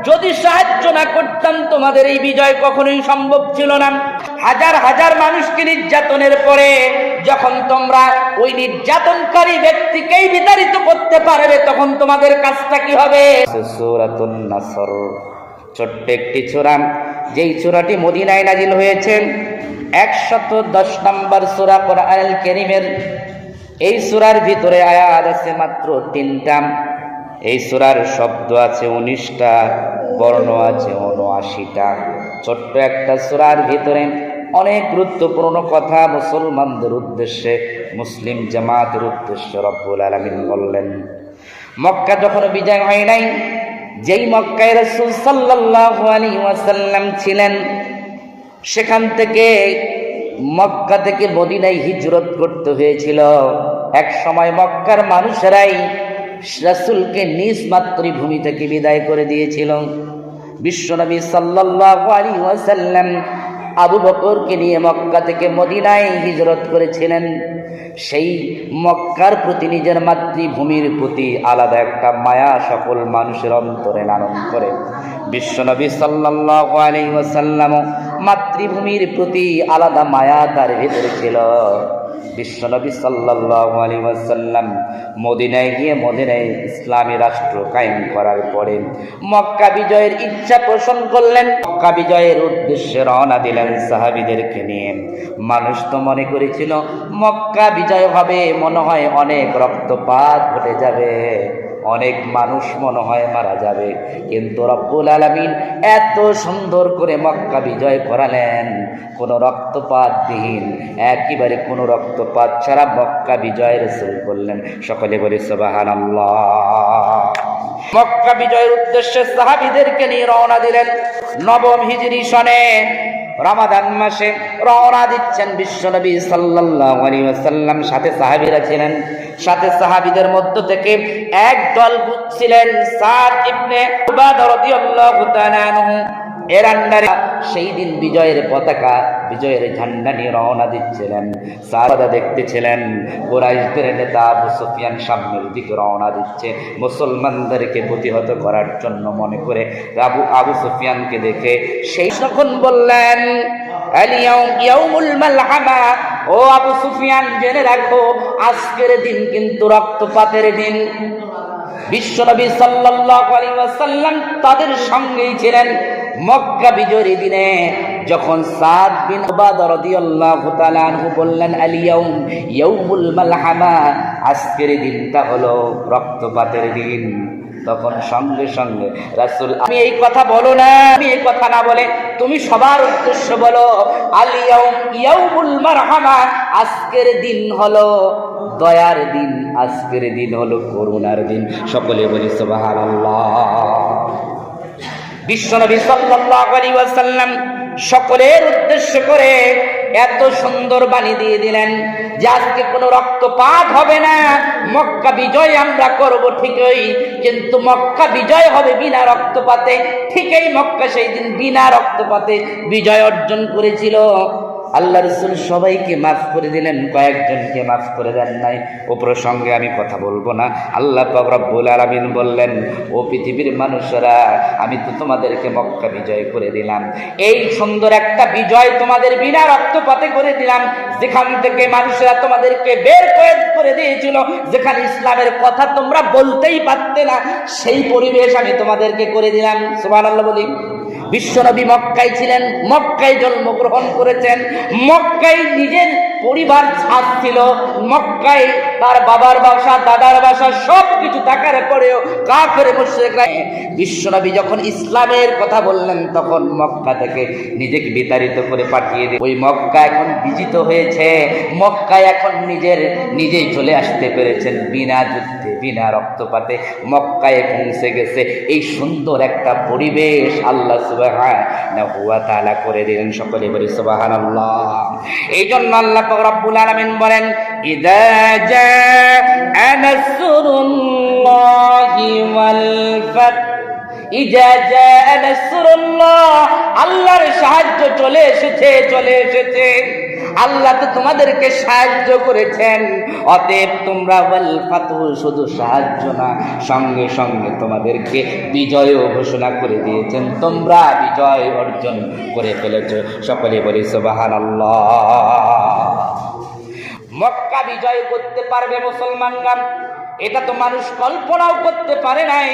যদি সাহায্য না করতাম তোমাদের এই বিজয় কখনোই সম্ভব ছিল না। হাজার হাজার মানুষকে নির্যাতনের পরে যখন তোমরা ওই নির্যাতনকারী ব্যক্তিকেই বিতাড়িত করতে পারবে, তখন তোমাদের কাজটা কি হবে? সূরাতুন নাসর, ছোট্ট একটি সূরা, যেই সূরাটি মদিনায় নাজিল হয়েছে। 110 নম্বর সূরা কোরআনুল কারীমের। এই সূরার ভিতরে আয়াত আছে মাত্র 3টা। এই সূরার শব্দ আছে 19টা, বর্ণ আছে 79টা। ছোট্ট একটা সূরার ভিতরে অনেক গুরুত্বপূর্ণ কথা মুসলমানদের উদ্দেশ্যে, মুসলিম জামাতের উদ্দেশ্যে রব্বুল আলামিন বললেন। মক্কা যখন বিজয় হয় নাই, যেই মক্কায় রাসূল সাল্লাল্লাহু আলাইহি ওয়াসাল্লাম ছিলেন, সেখান থেকে মক্কা থেকে মদিনায় হিজরত করতে হয়েছিল। এক সময় মক্কার মানুষেরাই রাসূলকে নিজ মাতৃভূমি থেকে বিদায় করে দিয়েছিল। বিশ্বনবী সাল্লাল্লাহু আলাইহি ওয়াসাল্লাম আবু বকরকে নিয়ে মক্কা থেকে মদিনায় হিজরত করেছিলেন। সেই মক্কার প্রতি, নিজের মাতৃভূমির প্রতি আলাদা একটা মায়া সকল মানুষের অন্তরে লালন করে। বিশ্বনবী সাল্লাল্লাহু আলাইহি ওয়াসাল্লাম মাতৃভূমির প্রতি আলাদা মায়া তার ভিতরে ছিল। বিশ্বনবী সাল্লাল্লাহু আলাইহি ওয়াসাল্লাম মদিনায় গিয়ে মদিনায় ইসলামী রাষ্ট্র কায়েম করার পরে মক্কা বিজয়ের ইচ্ছা পোষণ করলেন। মক্কা বিজয়ের উদ্দেশ্যে রওনা দিলেন সাহাবীদেরকে নিয়ে। মানুষ তো মনে করেছিল মক্কা বিজয় হবে, মনে হয় অনেক রক্তপাত ঘটে যাবে, অনেক মানুষ মনে হয় মারা যাবে। কিন্তু রব্বুল আলামিন এত সুন্দর করে মক্কা বিজয় করালেন, কোনো রক্তপাতবিহীন, একেবারে কোনো রক্তপাত ছাড়া মক্কা বিজয় রাসূল করলেন। সকলে বলি সুবহানাল্লাহ। মক্কা বিজয়ের উদ্দেশ্যে সাহাবীদেরকে নিয়ে রওনা দিলেন। নবম হিজরি সনে রমাদান মাসে রওনা দিচ্ছেন বিশ্বনবী সাল্লাল্লাহু আলাইহি ওয়াসাল্লাম। সাথে সাহাবীরা ছিলেন। সাথে সাহাবীদের মধ্য থেকে এক দল ছিলেন সাদ ইবনে উবাদা রাদিয়াল্লাহু তাআলা আনহু। এর আন্ডারে সেই দিন বিজয়ের পতাকা, বিজয়ের ঝান্ডা নিয়ে রওনা দিচ্ছিলেন। সাহাবারা দেখতেছিলেন কুরাইশদের নেতা আবু সুফিয়ান সামনের দিকে রওনা দিচ্ছে মুসলমানদেরকে প্রতিহত করার জন্য। মনে করে আবু সুফিয়ানকে দেখে সেই তখন বললেন, ইয়াউমুল মালহামা, ও আবু সুফিয়ান জেনে রাখো, আজকের দিন কিন্তু রক্তপাতের দিন। বিশ্বনবী সাল্লাল্লাহু আলাইহি ওয়াসাল্লাম তাদের সঙ্গেই ছিলেন। মক্কা বিজয়ের দিনে যখন সাদ বিন উবাদা রাদিয়াল্লাহু তাআলা আনহু বললেন, আল ইয়াউম ইয়াউমুল মালহামা, আজকের দিনটা হলো রক্তপাতের দিন, তখন সঙ্গে সঙ্গে রাসূল, আমি এই কথা বলো না, আমি এই কথা না বলে তুমি সবার উদ্দেশ্য বলো, আল ইয়াউম ইয়াউমুল মারহামা, আজকের দিন হলো দয়ার দিন, আজকের দিন হলো করুণার দিন। সকলে বলি সুবহানাল্লাহ। বিশ্বনবী সাল্লাল্লাহু আলাইহি ওয়াসাল্লাম সকলের উদ্দেশ্য করে এত সুন্দর বাণী দিয়ে দিলেন যে আজকে কোনো রক্তপাত হবে না। মক্কা বিজয় আমরা করব ঠিকই, কিন্তু মক্কা বিজয় হবে বিনা রক্তপাতে। ঠিকই মক্কা সেই দিন বিনা রক্তপাতে বিজয় অর্জন করেছিল। আল্লাহ রাসূল সবাইকে মাফ করে দিলেন, কয়েকজনকে মাফ করে দেন নাই। ও প্রসঙ্গে আমি কথা বলবো না। আল্লাহ পাক রব্বুল আলামিন বললেন, ও পৃথিবীর মানুষেরা, আমি তো তোমাদেরকে মক্কা বিজয় করে দিলাম। এই সুন্দর একটা বিজয় তোমাদের বিনা রক্তপাতে করে দিলাম, যেখান থেকে মানুষেরা তোমাদেরকে বের করে দিয়েছিল, যেখানে ইসলামের কথা তোমরা বলতেই পারতে না, সেই পরিবেশ আমি তোমাদেরকে করে দিলাম। সুবহানাল্লাহ বলি। বিশ্বনবী মক্কায় ছিলেন, মক্কায় জন্মগ্রহণ করেছেন, মক্কায় নিজের পরিবার ছাদ ছিল, মক্কায় তার বাবার বাসা, দাদার বাসা, সব কিছু থাকার পরেও কাফের মুশরিকরা বিশ্বনবী যখন ইসলামের কথা বললেন, তখন মক্কা থেকে নিজেকে বিতাড়িত করে পাঠিয়ে দিয়ে ওই মক্কা এখন বিজিত হয়েছে। মক্কায় এখন নিজেই চলে আসতে পেরেছেন বিনা যুদ্ধে, বিনা রক্তপাতে মক্কায় পৌঁছে গেছে। এই সুন্দর একটা পরিবেশ আল্লাহ সুবহানাহু ওয়া তাআলা করে দিলেন। সকলে বলি সুবহানাল্লাহ। এই জন্য আল্লাহ পাক রব্বুল আলামিন বলেন, ইযা জাআ নাসরুল্লাহি ওয়াল ফাত, ইযা জাআ নাসরুল্লাহ, আল্লাহর সাহায্য চলে এসেছে, চলে এসেছে। আল্লাহ তো তোমাদেরকে সাহায্য করেছেন, অতএব তোমরা ওয়াল ফাতহু শুধু সাহায্য না, সঙ্গে সঙ্গে তোমাদেরকে বিজয়ও ঘোষণা করে দিয়েছেন, তোমরা বিজয় অর্জন করে ফেলেছ। সকলে বলি সুবহানাল্লাহ। মক্কা বিজয় করতে পারবে মুসলমানরা, এটা তো মানুষ কল্পনাও করতে পারে নাই।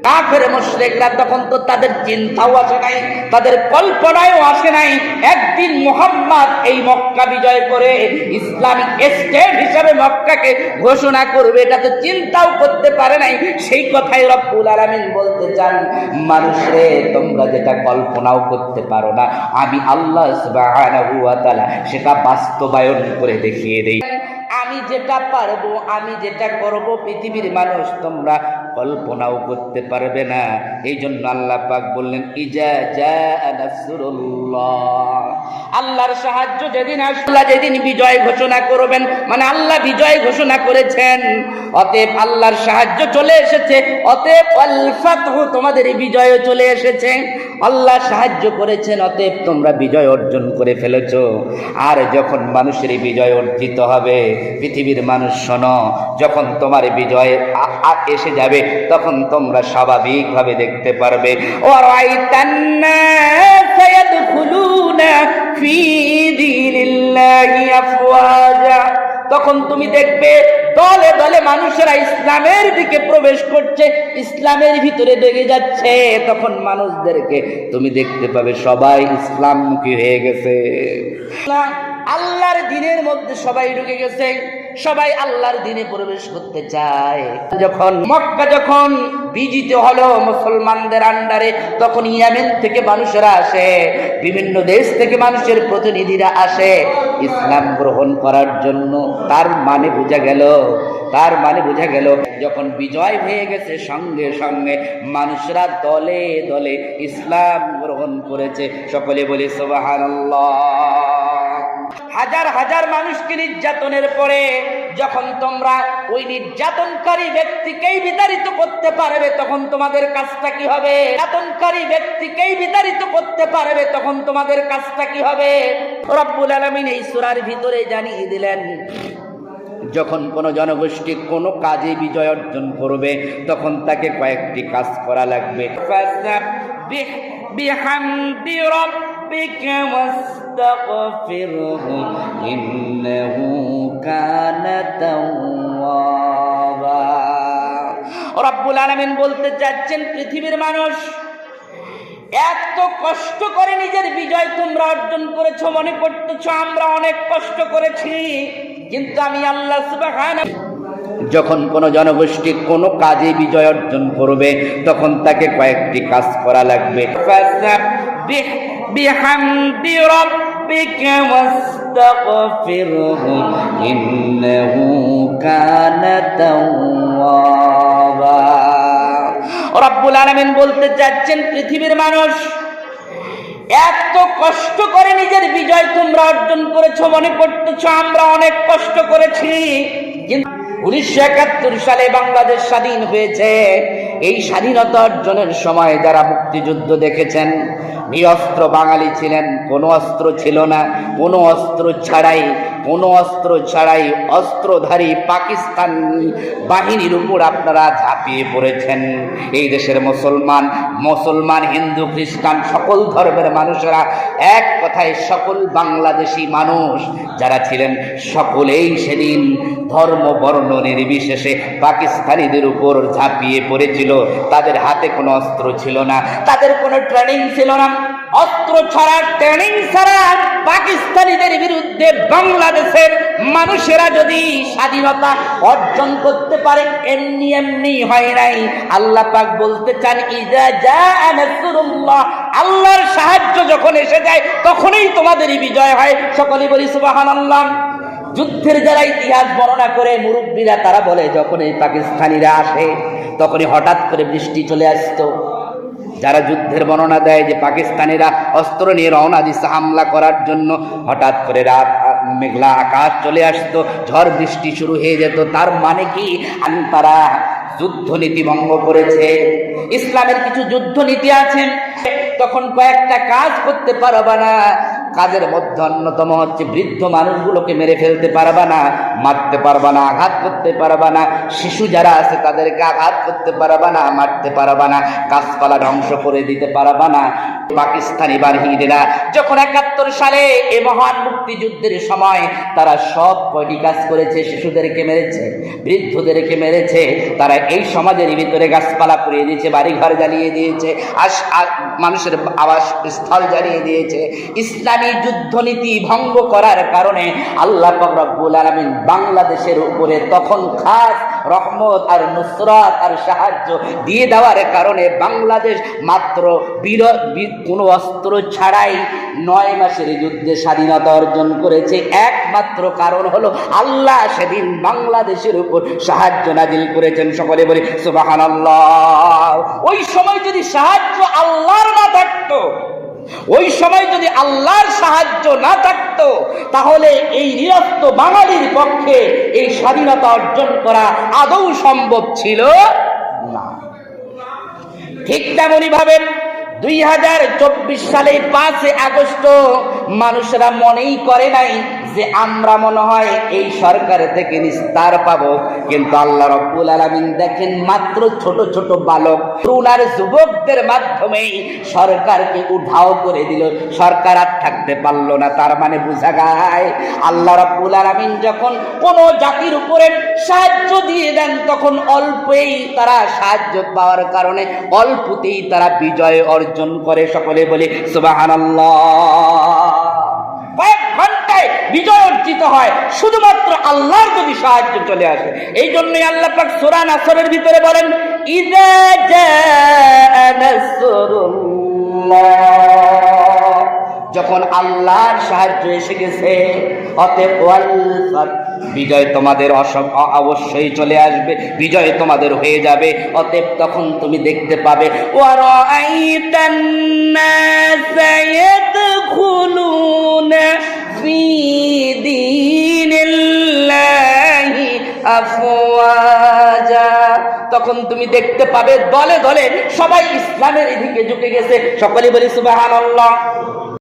কাফের মুশরিকরা তখন তো তাদের চিন্তাও আসে নাই, তাদের কল্পনায়ও আসে নাই একদিন মুহাম্মদ এই মক্কা বিজয় করে ইসলামিক স্টেট হিসাবে মক্কাকে ঘোষণা করবে, এটা তো চিন্তাও করতে পারে নাই। সেই কথাই রব্বুল আলামিন বলতে চান, মানুষরে তোমরা যেটা কল্পনাও করতে পারো না, আমি আল্লাহ সুবহানাহু ওয়া তাআলা সেটা বাস্তবায়ন করে দেখিয়ে দেই। আমি যেটা পারবো, আমি যেটা করব, পৃথিবীর মানুষ তোমরা কল্পনাও করতে পারবে না। এই জন্য আল্লাহ পাক বললেন, ইজা জাআ নাসরুল্লাহ, আল্লাহর সাহায্য যেদিন আসবে, যেদিন বিজয় ঘোষণা করবেন, মানে আল্লাহ বিজয় ঘোষণা করেছেন, অতএব আল্লাহর সাহায্য চলে এসেছে, অতএব আল ফাতহু তোমাদের বিজয়ও চলে এসেছে। আল্লাহ সাহায্য করেছেন, অতএব তোমরা বিজয় অর্জন করে ফেলেছো। আর যখন মানুষের বিজয় অর্জিত হবে, পৃথিবীর মানুষ শোনো, যখন তোমার বিজয় এসে যাবে, তখন তোমরা স্বাভাবিকভাবে দেখতে পারবে, ওয়ারাইতান নাসা ইয়াদখুলুনা ফি দীনিল্লাহি আফওয়াজা, তখন তুমি দেখবে দলে দলে মানুষেরা ইসলামের দিকে প্রবেশ করছে, ইসলামের ভিতরে ঢুকে যাচ্ছে। তখন মানুষদেরকে তুমি দেখতে পাবে সবাই ইসলামমুখী হয়ে গেছে, আল্লাহর দ্বীনের মধ্যে সবাই ঢুকে গেছে, সবাই আল্লাহর দ্বীনে প্রবেশ করতে চায়। যখন মক্কা যখন বিজিত হলো মুসলমানদের আন্ডারে, তখন ইয়েমেন থেকে মানুষেরা আসে, বিভিন্ন দেশ থেকে মানুষের প্রতিনিধিরা আসে ইসলাম গ্রহণ করার জন্য। তার মানে বোঝা গেল যখন বিজয় হয়ে গেছে, সঙ্গে সঙ্গে মানুষরা দলে দলে ইসলাম গ্রহণ করেছে। সকলে বলি সুবহানাল্লাহ। হাজার হাজার মানুষকে নির্যাতনের পরে যখন তোমরা ওই নির্যাতনকারী ব্যক্তিকেই বিতাড়িত করতে পারবে, তখন তোমাদের কাজটা কি হবে? নির্যাতনকারী ব্যক্তিকেই বিতাড়িত করতে পারবে, তখন তোমাদের কাজটা কি হবে? রব্বুল আলামিন এই সূরার ভিতরে জানিয়ে দিলেন, যখন কোন জনগোষ্ঠী কোন কাজে বিজয় অর্জন করবে, তখন তাকে কয়েকটি কাজ করা লাগবে। ফাসাব্বিহ বিহামদি রাব্বিকা ওয়াস্তাগফিরহু ইন্নাহু কানা তাওয়াবা। রব্বুল আলামিন বলতে চাচ্ছেন, পৃথিবীর মানুষ এত কষ্ট করে নিজের বিজয় তোমরা অর্জন করেছো, মনে করতেছো আমরা অনেক কষ্ট করেছি, কিন্তু আমি আল্লাহ সুবহানাহু। যখন কোন জনগোষ্ঠী কোন কাজে বিজয় অর্জন করবে, তখন তাকে কয়েকটি কাজ করা লাগবে। ফাসাব্বিহ বিহামদি রাব্বিকা ওয়াস্তাগফিরহু ইন্নাহু কানা তাওয়াবা। রব্বুল আলামিন বলতে চাচ্ছেন, পৃথিবীর মানুষ এত কষ্ট করে নিজের বিজয় তোমরা অর্জন করেছো, মনে করতেছো আমরা অনেক কষ্ট করেছি, কিন্তু 1971 সালে বাংলাদেশ স্বাধীন হয়েছে। এই স্বাধীনতা অর্জনের সময় যারা মুক্তিযুদ্ধ দেখেছেন, নিরস্ত্র বাঙালি ছিলেন, কোনো অস্ত্র ছিল না, কোনো অস্ত্র ছাড়াই অস্ত্রধারী পাকিস্তান বাহিনীর উপর আপনারা ঝাঁপিয়ে পড়েছেন। এই দেশের মুসলমান হিন্দু খ্রিস্টান সকল ধর্মের মানুষেরা এক কথায় সকল বাংলাদেশি মানুষ যারা ছিলেন, সকলেই সেদিন ধর্ম বর্ণ নির্বিশেষে পাকিস্তানিদের উপর ঝাঁপিয়ে পড়েছিল। তাদের হাতে কোনো অস্ত্র ছিল না, তাদের কোনো ট্রেনিং ছিল না। অস্ত্র ছাড়া, ট্রেনিং ছাড়া পাকিস্তানিদের বিরুদ্ধে বাংলাদেশের মানুষেরা যদি স্বাধীনতা অর্জন করতে পারে, এমনি হয় নাই। আল্লাহ পাক বলতে চান, ইজা জাআ নাসরুল্লাহ, আল্লাহর সাহায্য যখন এসে যায়, তখনই তোমাদের বিজয় হয়। সকলে বলি সুবহানাল্লাহ। যুদ্ধের যারা ইতিহাস বর্ণনা করে মুরব্বীরা, তারা বলে যখন এই পাকিস্তানিরা আসে, তখনই হঠাৎ করে বৃষ্টি চলে আসতো। যারা যুদ্ধের বর্ণনা দেয় যে পাকিস্তানিরা অস্ত্র নিয়ে রওনা দিচ্ছে হামলা করার জন্য, হঠাৎ করে রাত মেঘলা আকাশ চলে আসতো, ঝড় বৃষ্টি শুরু হয়ে যেত। তার মানে কি? তারা যুদ্ধনীতি ভঙ্গ করেছে। ইসলামের কিছু যুদ্ধনীতি আছে, তখন কয়েকটা কাজ করতে পারবা না, কাজের মধ্যে অন্যতম হচ্ছে বৃদ্ধ মানুষগুলোকে মেরে ফেলতে পারবা না, মারতে পারবা না, আঘাত করতে পারবা না। শিশু যারা আছে তাদেরকে আঘাত করতে পারবা না, মারতে পারবা না। গাছপালা ধ্বংস করে দিতে পারবা না। পাকিস্তানি বাহিনীরা যখন ৭১ সালে এই মহান মুক্তিযুদ্ধের সময় তারা সব কয়টি কাজ করেছে, শিশুদেরকে মেরেছে, বৃদ্ধদেরকে মেরেছে, তারা এই সমাজের ভিতরে গাছপালা পুড়িয়ে দিয়েছে, বাড়িঘর জ্বালিয়ে দিয়েছে, মানুষের আবাস স্থল জ্বালিয়ে দিয়েছে। ইসলামী যুদ্ধনীতি ভঙ্গ করার কারণে আল্লাহ পাক রব্বুল আলামিন বাংলাদেশের উপরে তখন খাস রহমত আর নুসরাত আর সাহায্য দিয়ে দেওয়ার কারণে বাংলাদেশ মাত্র কোনো অস্ত্র ছাড়াই ৯ মাসের যুদ্ধে স্বাধীনতা অর্জন করেছে। একমাত্র কারণ হলো আল্লাহ সেদিন বাংলাদেশের উপর সাহায্য নাজিল করেছেন। সকলে বলি সুবহানাল্লাহ। ওই সময় যদি সাহায্য আল্লাহর না থাকতো, ওই সময় যদি আল্লাহর সাহায্য না থাকতো, তাহলে এই নিরস্ত বাঙালির পক্ষে এই স্বাধীনতা অর্জন করা আদৌ সম্ভব ছিল না। ঠিক তেমনই ভাবেন 2024 সালে 5 আগস্ট মানুষরা মনেই করে নাই যে আমরা মনে হয় এই সরকার থেকে নিস্তার পাবো, কিন্তু আল্লাহ রাব্বুল আলামিন দেখেন মাত্র ছোট ছোট বালক তরুণ আর যুবকদের মাধ্যমেই সরকারকে উধাও করে দিল। সরকার আর থাকতে পারলো না। তার মানে বোঝা যায় আল্লাহ রাব্বুল আলামিন যখন কোন জাতির উপরে সাহায্য দিয়ে দেন তখন অল্পেই তারা সাহায্য পাওয়ার কারণে অল্পতেই তারা বিজয় অর্জন করে। সকলে বলি সুবহানাল্লাহ। কয়েক ঘন্টায় বিজয় অর্জিত হয় শুধুমাত্র আল্লাহর যদি সাহায্য চলে আসে। এই জন্যই আল্লাহ পাক সূরা নাসরের ভিতরে বলেন, ইযা জাআ নাসরুল্লাহ, যখন আল্লাহর সাহায্য এসে গেছে, অতএব বিজয় তোমাদের অবশ্যই চলে আসবে, বিজয় তোমাদের হয়ে যাবে। অতএব তখন তুমি দেখতে পাবে ওয়ারাআইতান নাসা ইয়াদখুলুনা ফি দীনিল্লাহি আফওয়াজা, তখন তুমি দেখতে পাবে দলে দলে সবাই ইসলামের দিকে ঝুঁকে গেছে। সকলে বলি সুবহানাল্লাহ।